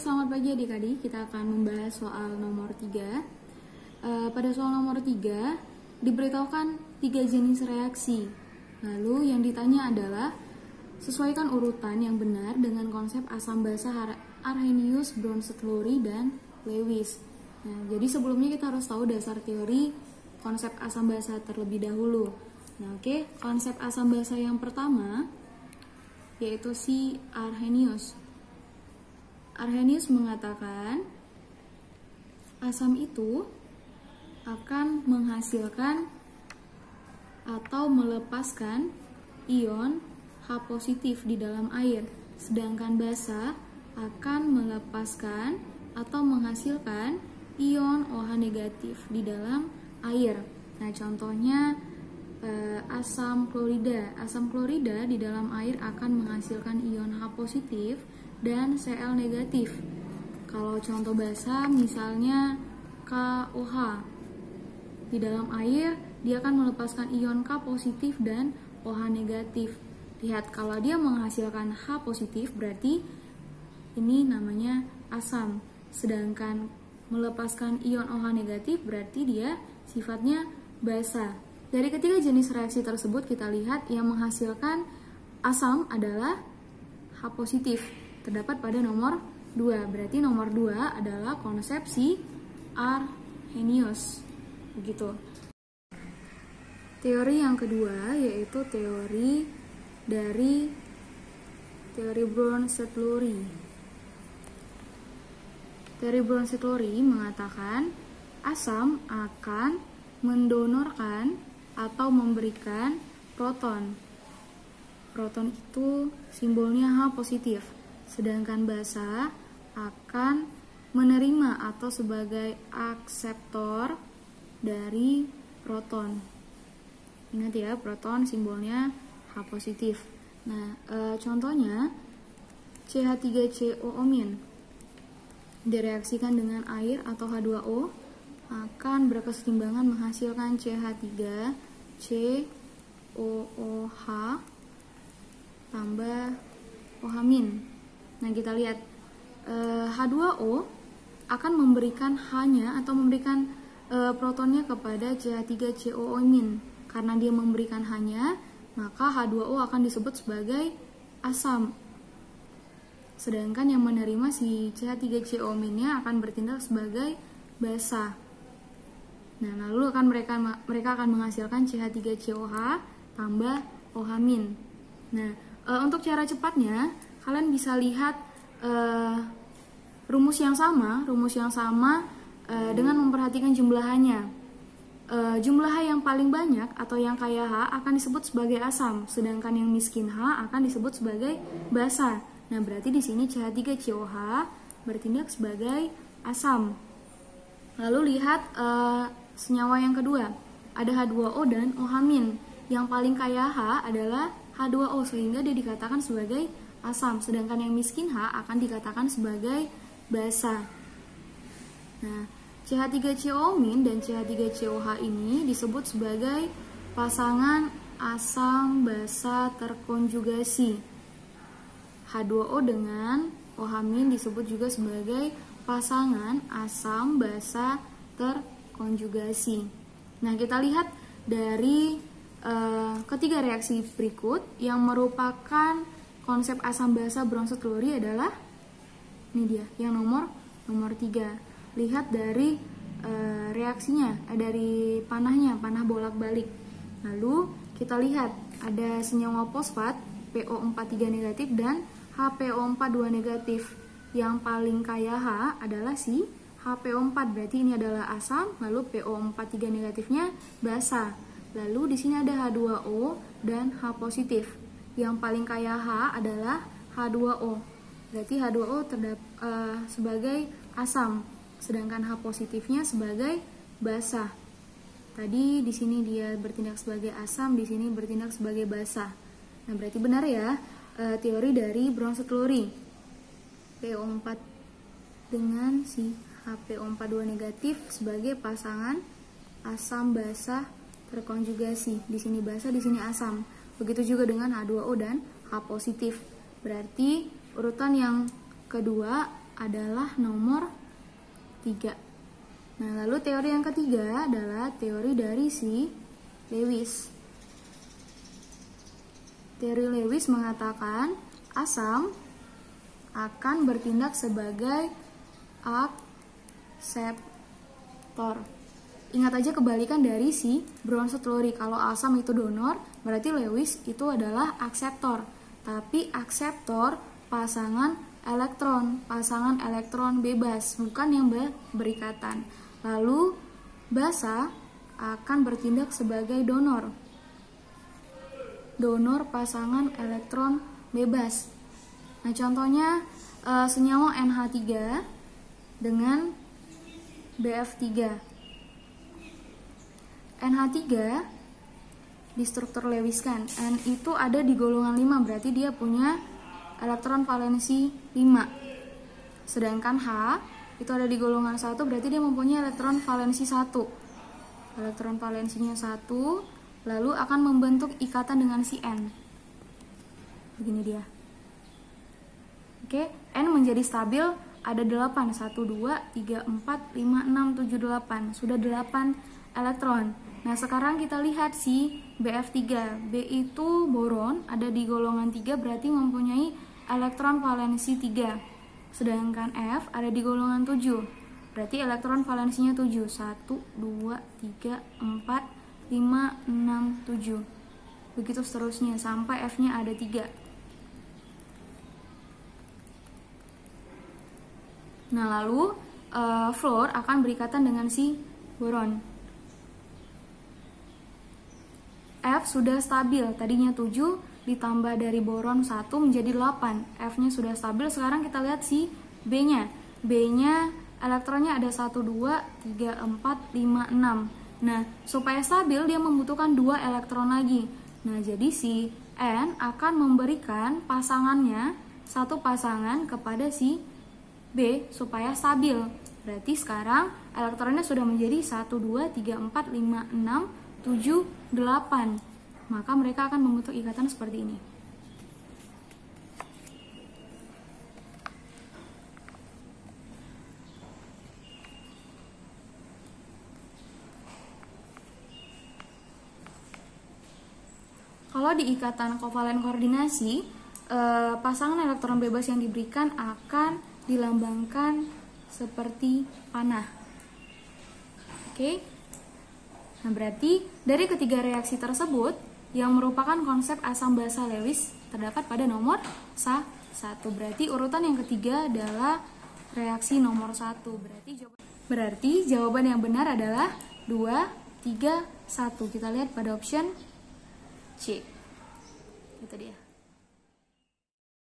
selamat pagi adik-adik. Kita akan membahas soal nomor 3. Pada soal nomor 3, diberitahukan 3 jenis reaksi. Lalu yang ditanya adalah, sesuaikan urutan yang benar dengan konsep asam basa Arrhenius, Bronsted-Lowry, dan Lewis. Nah, jadi sebelumnya kita harus tahu dasar teori konsep asam basa terlebih dahulu. Nah, konsep asam basa yang pertama yaitu si Arrhenius. Arrhenius mengatakan asam itu akan menghasilkan atau melepaskan ion H positif di dalam air, sedangkan basa akan melepaskan atau menghasilkan ion OH negatif di dalam air. Nah, contohnya asam klorida. Asam klorida di dalam air akan menghasilkan ion H positif dan Cl negatif. Kalau contoh basa misalnya KOH. Di dalam air dia akan melepaskan ion K positif dan OH negatif. Lihat, kalau dia menghasilkan H positif berarti ini namanya asam. Sedangkan melepaskan ion OH negatif berarti dia sifatnya basa. Dari ketiga jenis reaksi tersebut kita lihat yang menghasilkan asam adalah H positif. Terdapat pada nomor 2. Berarti nomor 2 adalah konsepsi Arrhenius. Begitu. Teori yang kedua yaitu teori dari teori Bronsted-Lowry. Teori Bronsted-Lowry mengatakan asam akan mendonorkan atau memberikan proton. Proton itu simbolnya H positif. Sedangkan basa akan menerima atau sebagai akseptor dari proton. Ingat ya, proton simbolnya H positif. Nah, contohnya CH3COO- direaksikan dengan air atau H2O akan berkesetimbangan menghasilkan CH3COOH tambah OH-. Nah, kita lihat H2O akan memberikan H-nya atau memberikan protonnya kepada CH3COO-. Karena dia memberikan H-nya, maka H2O akan disebut sebagai asam. Sedangkan yang menerima si CH3COO-nya akan bertindak sebagai basa. Nah, lalu mereka akan menghasilkan CH3COH tambah OH-. Nah, untuk cara cepatnya kalian bisa lihat rumus yang sama dengan memperhatikan jumlahannya. Jumlah H yang paling banyak atau yang kaya H akan disebut sebagai asam, sedangkan yang miskin H akan disebut sebagai basa. Nah, berarti di sini CH3COH bertindak sebagai asam. Lalu lihat senyawa yang kedua, ada H2O dan OH-. Yang paling kaya H adalah H2O, sehingga dia dikatakan sebagai asam, sedangkan yang miskin H akan dikatakan sebagai basa. Nah, CH3COO- dan CH3COH ini disebut sebagai pasangan asam basa terkonjugasi. H2O dengan OH- disebut juga sebagai pasangan asam basa terkonjugasi. Nah, kita lihat dari ketiga reaksi berikut yang merupakan konsep asam basa Bronsted-Lowry adalah ini dia, yang nomor 3. Lihat dari reaksinya, dari panah bolak-balik. Lalu kita lihat ada senyawa fosfat PO43 negatif dan HPO42 negatif. Yang paling kaya H adalah si HPO4, berarti ini adalah asam, lalu PO43 negatifnya basa. Lalu di sini ada H2O dan H positif. Yang paling kaya H adalah H2O. Berarti H2O sebagai asam, sedangkan H positifnya sebagai basa. Tadi di sini dia bertindak sebagai asam, di sini bertindak sebagai basa. Nah, berarti benar ya teori dari Bronsted-Lowry. PO4 dengan si HPO42 negatif sebagai pasangan asam basa terkonjugasi. Di sini basa, di sini asam. Begitu juga dengan H2O dan H positif. Berarti urutan yang kedua adalah nomor 3. Nah, lalu teori yang ketiga adalah teori dari si Lewis. Teori Lewis mengatakan asam akan bertindak sebagai akseptor. Ingat aja kebalikan dari si Brown-Sedluri. Kalau asam itu donor, berarti Lewis itu adalah akseptor. Tapi akseptor pasangan elektron bebas, bukan yang berikatan. Lalu basa akan bertindak sebagai donor pasangan elektron bebas. Nah, contohnya senyawa NH3 dengan BF3. NH3 di struktur Lewis kan, N itu ada di golongan 5, berarti dia punya elektron valensi 5. Sedangkan H itu ada di golongan 1, berarti dia mempunyai elektron valensi 1. Elektron valensinya 1, lalu akan membentuk ikatan dengan si N. Begini dia. Oke, N menjadi stabil, ada 8, 1, 2, 3, 4, 5, 6, 7, 8. Sudah 8 elektron. Nah, sekarang kita lihat si BF3. B itu boron, ada di golongan 3, berarti mempunyai elektron valensi 3. Sedangkan F ada di golongan 7, berarti elektron valensinya 7. 1, 2, 3, 4, 5, 6, 7. Begitu seterusnya sampai F-nya ada 3. Nah, lalu fluor akan berikatan dengan si boron. F sudah stabil, tadinya 7 ditambah dari boron 1 menjadi 8. F-nya sudah stabil, sekarang kita lihat si B-nya. B-nya elektronnya ada 1, 2, 3, 4, 5, 6. Nah, supaya stabil dia membutuhkan 2 elektron lagi. Nah, jadi si N akan memberikan pasangannya, satu pasangan kepada si B supaya stabil. Berarti sekarang elektronnya sudah menjadi 1, 2, 3, 4, 5, 6, 7, 8. Maka mereka akan membentuk ikatan seperti ini. Kalau di ikatan kovalen koordinasi, pasangan elektron bebas yang diberikan akan dilambangkan seperti panah. Oke. Nah, berarti dari ketiga reaksi tersebut yang merupakan konsep asam basa Lewis terdapat pada nomor 1. Berarti urutan yang ketiga adalah reaksi nomor 1. Berarti jawaban yang benar adalah 2, 3, 1. Kita lihat pada option C. Itu dia.